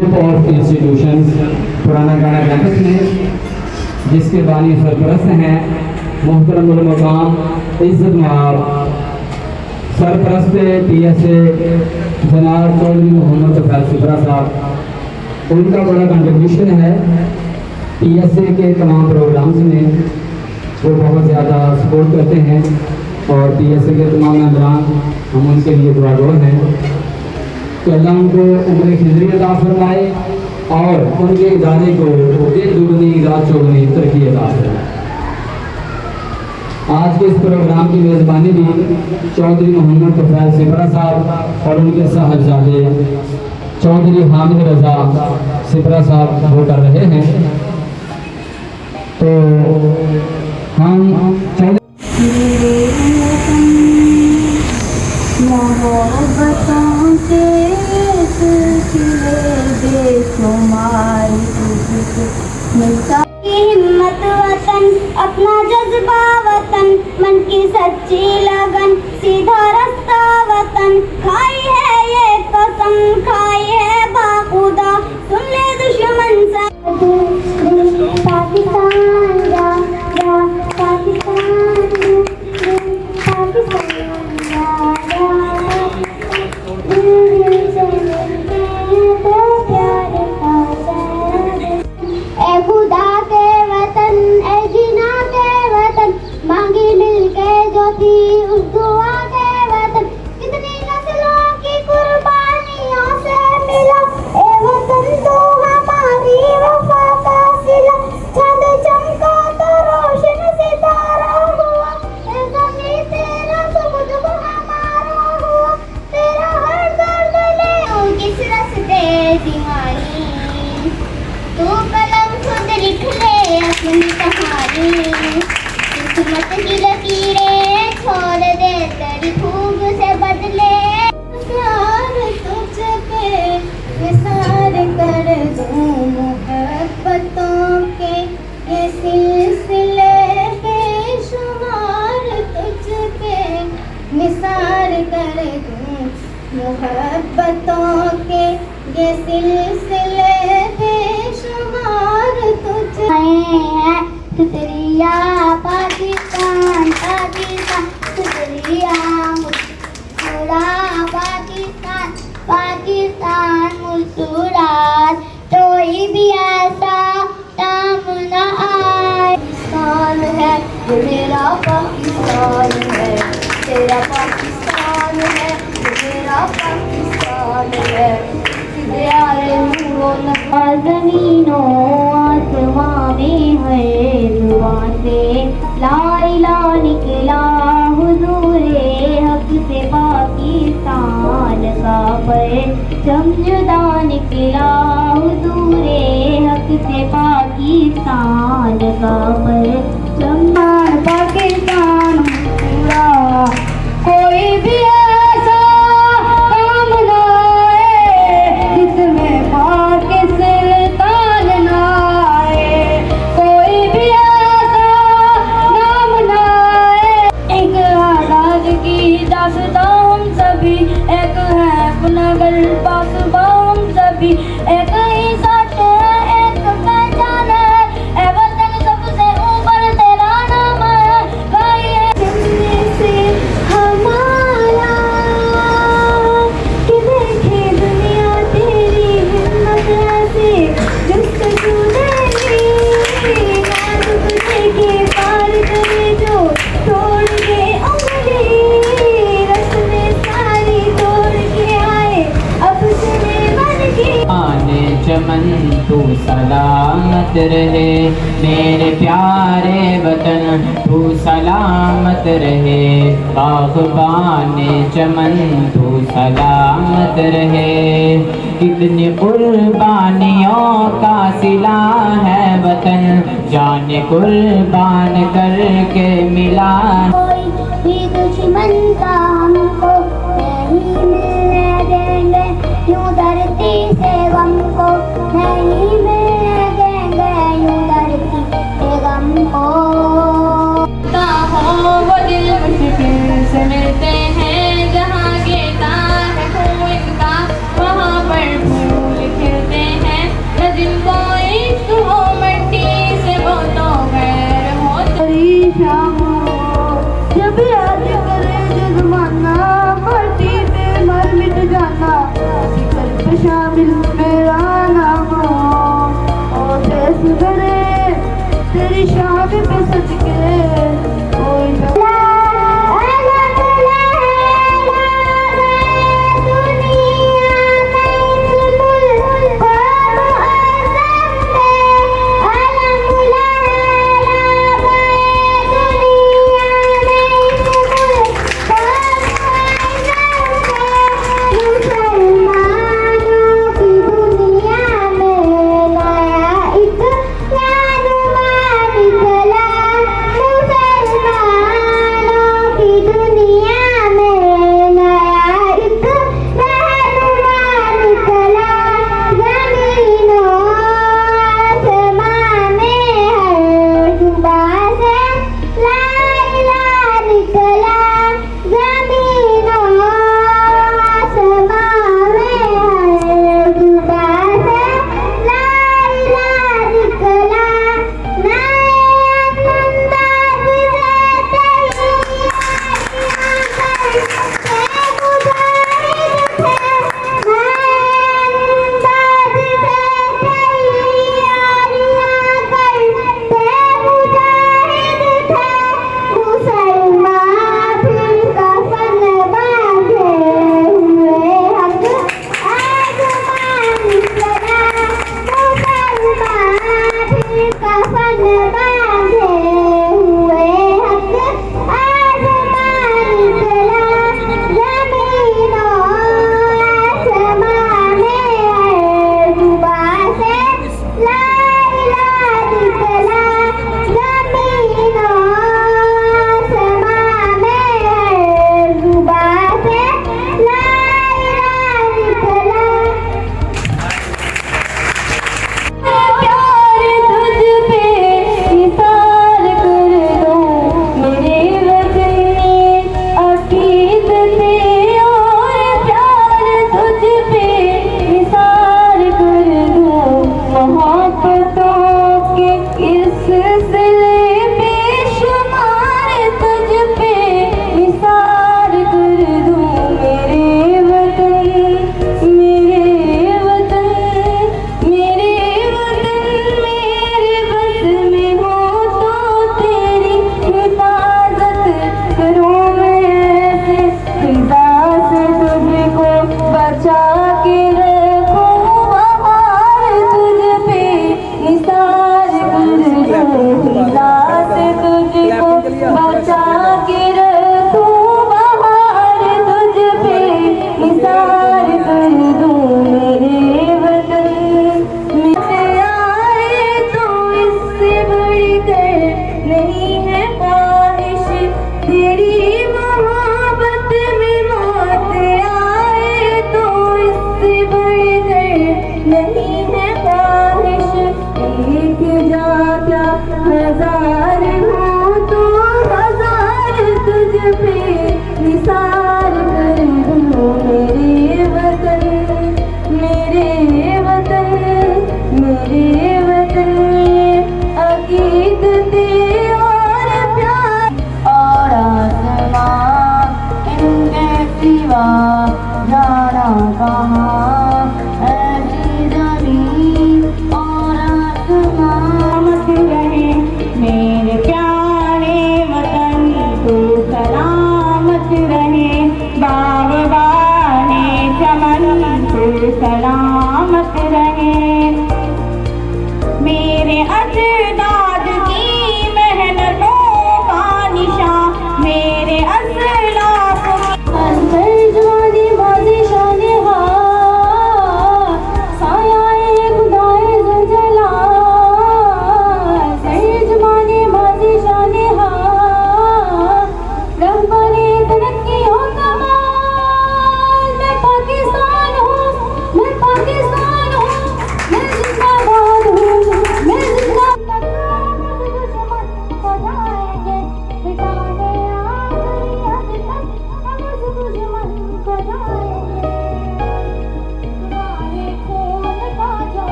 Of institutions पुराना गाड़ा campus में, जिसके बानी सरपरस्त हैं मोहतरम उल-मकाम इज़्ज़त माब सरपरस्त PSA जनाब चौधरी मोहम्मद तफैल सिपरा साहब। उनका बड़ा कंट्रीब्यूशन है PSA के तमाम प्रोग्राम्स में, वो बहुत ज़्यादा सपोर्ट करते हैं और PSA के तमाम मेंबरान हम उनके लिए दुआगो हैं कि अल्लाह उनको उम्र खिजरी अता फरमाए और उनके इदारे को दिन दुगनी रात चौगनी तरक्की अता फरमाए। आज के इस प्रोग्राम की मेज़बानी भी चौधरी मोहम्मद तफैल सिपरा साहब और उनके साहबजादे चौधरी हामिद रज़ा सिपरा साहब वो कर रहे हैं। तो हम मोहब्बतों के सिलसिले बेशुमार की हिम्मत वतन, अपना जज्बा वतन, मन की सच्ची लगन, सीधा रास्ता वतन। खाई है ये कसम, खाई है बाखुदा, सुन ले दुश्मन सा। पाकिस्तान जा जा पाकिस्तान खुदा के वतन, ए जिना के वतन, मांगी मिल के जो थी उस दुआ के वतन। कितनी नस्लों की कुर्बानियों से मिला ए वतन तो हमारी वफा का सिला। चांद चमका तो रोशन सितारा हुआ, ए ज़मीं तेरा सुबुद को हमारा हुआ। तेरा हर दर्द ले किस रस्ते दीवानी, तू कलम खुद लिख ले अपनी कहानी। किस्मत की लकीरें छोड़ दे तेरी खूब से बदले। प्यार तुझ पे निसार कर दूं, मोहब्बतों के ये सिलसिले बेशुमार तुझ पे निसार कर दूं। मोहब्बतों के ये सिलसिले बेशुमार तुझ हैं। शुक्रिया पाकिस्तान पाकिस्तान, शुक्रिया मुस्कुरा पाकिस्तान पाकिस्तान मुस्कुरात। कोई भी ऐसा काम न आए। पाकिस्तान है ये मेरा पाकिस्तान है, तेरा पाकिस्तान है ये मेरा पाकिस्तान है। ज़मीनों आसमां में है जुबान से ला इलाहा निकला हुजूरे हक से पाकिस्तान का परचम जुदा निकला हुजूरे हक से पाकिस्तान का परचम। पाकिस्तान पूरा कोई भी एक ही सच है, एक पहचान है, वतन सबसे ऊपर तेरा नाम है। गाइए सुनने से हमारा कि देखे दुनिया तेरी हिम्मत ऐसे जस्तजू तेरी। नाजुक देखे पार करे जो छोड़ के उंगली, रस्में सारी तोड़ के आए अब से आने चमन तू सलामत रहे, मेरे प्यारे वतन तू सलामत रहे। बाग़बाने चमन तू सलामत रहे, कितनी कुर्बानियों का सिला है वतन, जाने कुर्बान करके मिला। कोई भी दुश्मन का हमको नहीं मिलने देंगे, यूं धरती से गम को नहीं मिलने देंगे, यूं धरती से गम को। हो वो दिल मुश्किल से मिलते हैं, जहाँ गिरता है खून का वहाँ पर फूल खिलते हैं। निशान पे सज के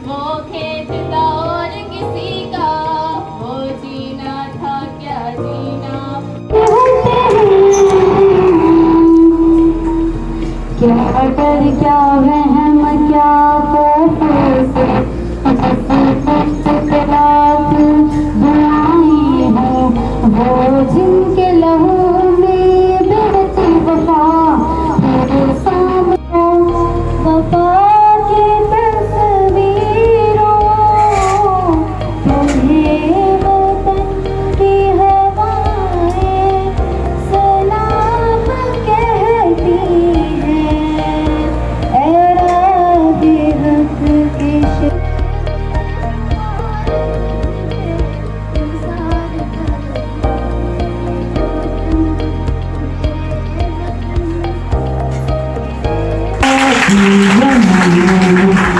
वो खेत था और किसी का, वो जीना था क्या जीना। क्या डर क्या वहम क्या खौफ से तकलाफ बुलाई हूँ, वो जिनके लहू में बहती वफा तेरे सामने, वफा की तस्वीरों तुम्हें वतन की हवाएं सलाम कहती हैं, ऐ राहे हक की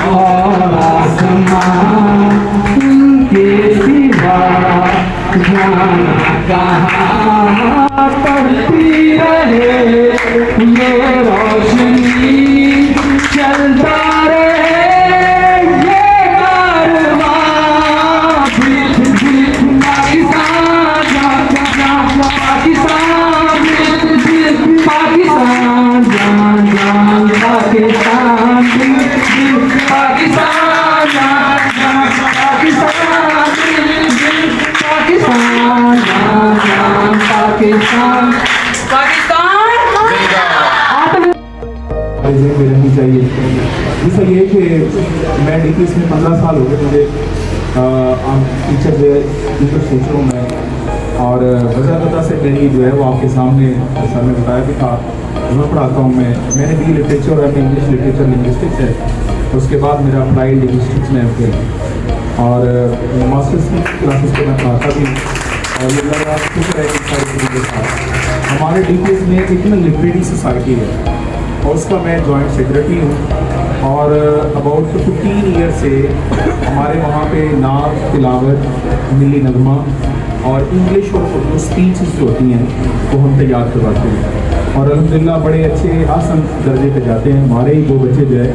और आसमां उनके सिवा जाना कहाँ, पड़ती रहे ये रोशनी, चलता रहे ये कारवां, बीच बीच पाकिस्तान पाकिस्तान, बीच बीच पाकिस्तान, जान जान पाकिस्तान, बीच बीच पाकिस्तान, जान जान पाकिस्तान, बीच बीच पाकिस्तान, जान जान पाकिस्तान, पाकिस्तान में रहनी चाहिए। दूसरा ये कि मैं DPS में 15 साल हो गए मुझे टीचर जो है टीचर सोच रहा हूँ मैं, और वजह से मेरी जो है वो आपके सामने सर ने बताया भी था। मैं पढ़ाता हूँ, मैंने बी लिटरेचर और इंग्लिश लिटरेचर लिंग्विस्टिक्स है, उसके बाद मेरा अप्लाइड लिंग्विस्टिक्स में MPhil, और मास्टर्स की क्लासेस को मैं पढ़ाता भी, और ये लगा खुश है कि सारी चीज़ों के साथ हमारे DPS में एक ना लिटरेरी सोसाइटी है, और उसका मैं जॉइंट सेक्रेटरी हूँ, और अबाउट 15 ईयर से हमारे वहाँ पे नात, तिलावत, मिली नगमा और इंग्लिश और उर्दू स्पीचेस जो होती हैं वो हम तैयार करवाते हैं, और अल्हम्दुलिल्लाह बड़े अच्छे आसन दर्जे पे जाते हैं। हमारे ही 2 बच्चे जो है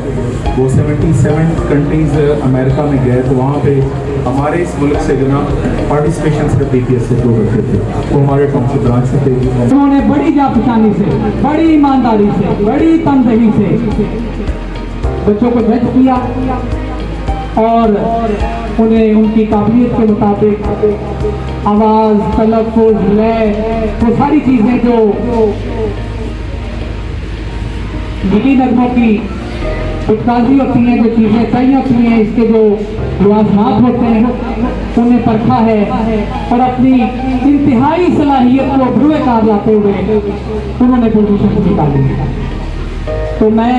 वो 77 कंट्रीज़ अमेरिका में गए, तो वहाँ पे हमारे इस मुल्क से जो ना पार्टिसिपेशन सिर्फ DPS से 2 बच्चे थे, वो हमारे टाउनशिप ब्रांच से थे। उन्होंने बड़ी जापशानी से, बड़ी ईमानदारी से, बड़ी तनदही से बच्चों को जज किया, और उन्हें उनकी काबिलियत के मुताबिक आवाज़, तलफ़ुज़, लय, वो सारी चीज़ें जो मिली नगमों की उत्ताज़ी होती हैं, जो चीज़ें तय होती हैं, इसके जो लवाज़मात होते हैं, उन्हें परखा है, और अपनी इंतहाई सलाहियत को भरुए कार लाते हुए उन्होंने पोजीशन निकाली। तो मैं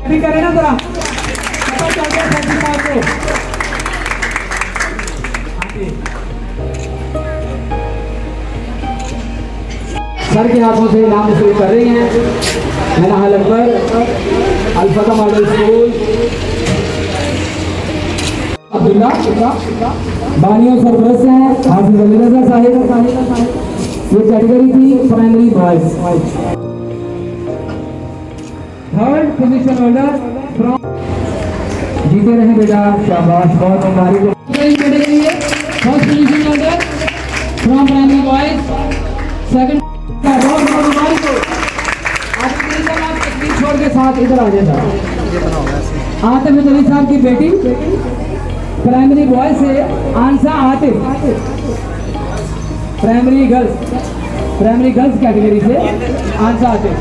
भी करें ना जरा, पता चल गया साहब को। सर के हाथों से इनाम वसूल कर रही हैं मैनाहल अकबर, अल-फतह मॉडल स्कूल, अब्दुल्ला बानियों सरपरस्त हैं हाफिज अली रज़ा साहिब। ये कैटेगरी थी primary boys. Third position holder from, जीते रहे बेटा, शाबाश, बहुत मुबारक। कैटेगरी है first position holder from primary boys, second बहुत मुबारक हो। आप तकलीफ छोड़ के साथ इधर आ जाए। आतिफ अली साहब की बेटी प्राइमरी बॉय से, आंसा आतिफ प्राइमरी गर्ल्स कैटेगरी से, आंसा आतिफ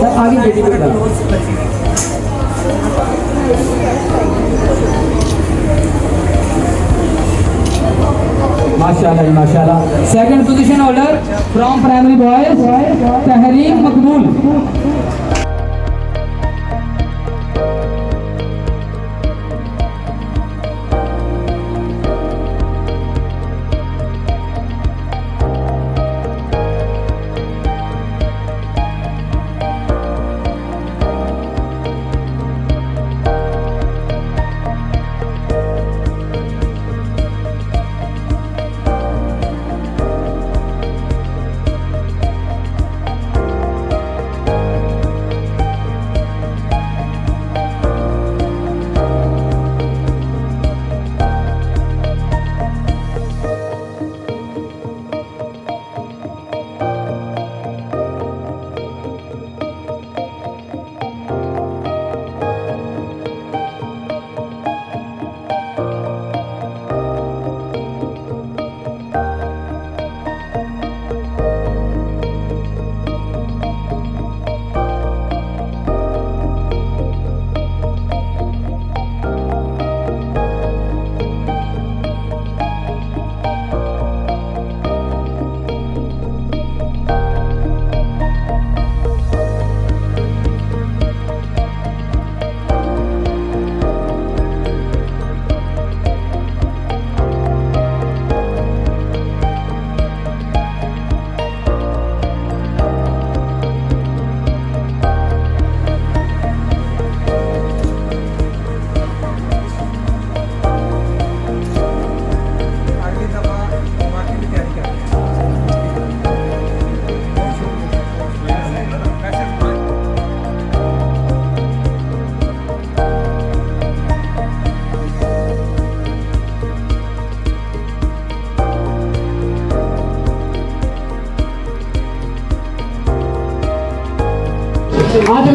सर आगे बेटी को बता। माशाल्लाह माशाल्लाह। Second position holder from primary boys, Tahreem मकबूल।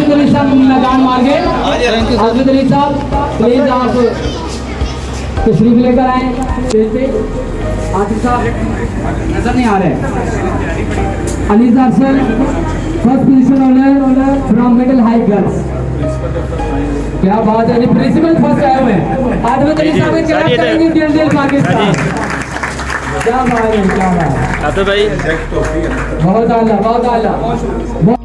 आसिफ अली साहब मैदान मार गए। आसिफ अली साहब प्लीज आप तशरीफ लेकर आए स्टेज पे। आसिफ साहब नजर नहीं आ रहे। Aliza Afsar first position honour from middle high girls. क्या बात है, प्रिंसिपल फर्स्ट आए हुए हैं। आसिफ अली साहब क्या करेंगे DLDL पाकिस्तान। क्या बात है, क्या बात है, भाई बहुत आला, बहुत आला।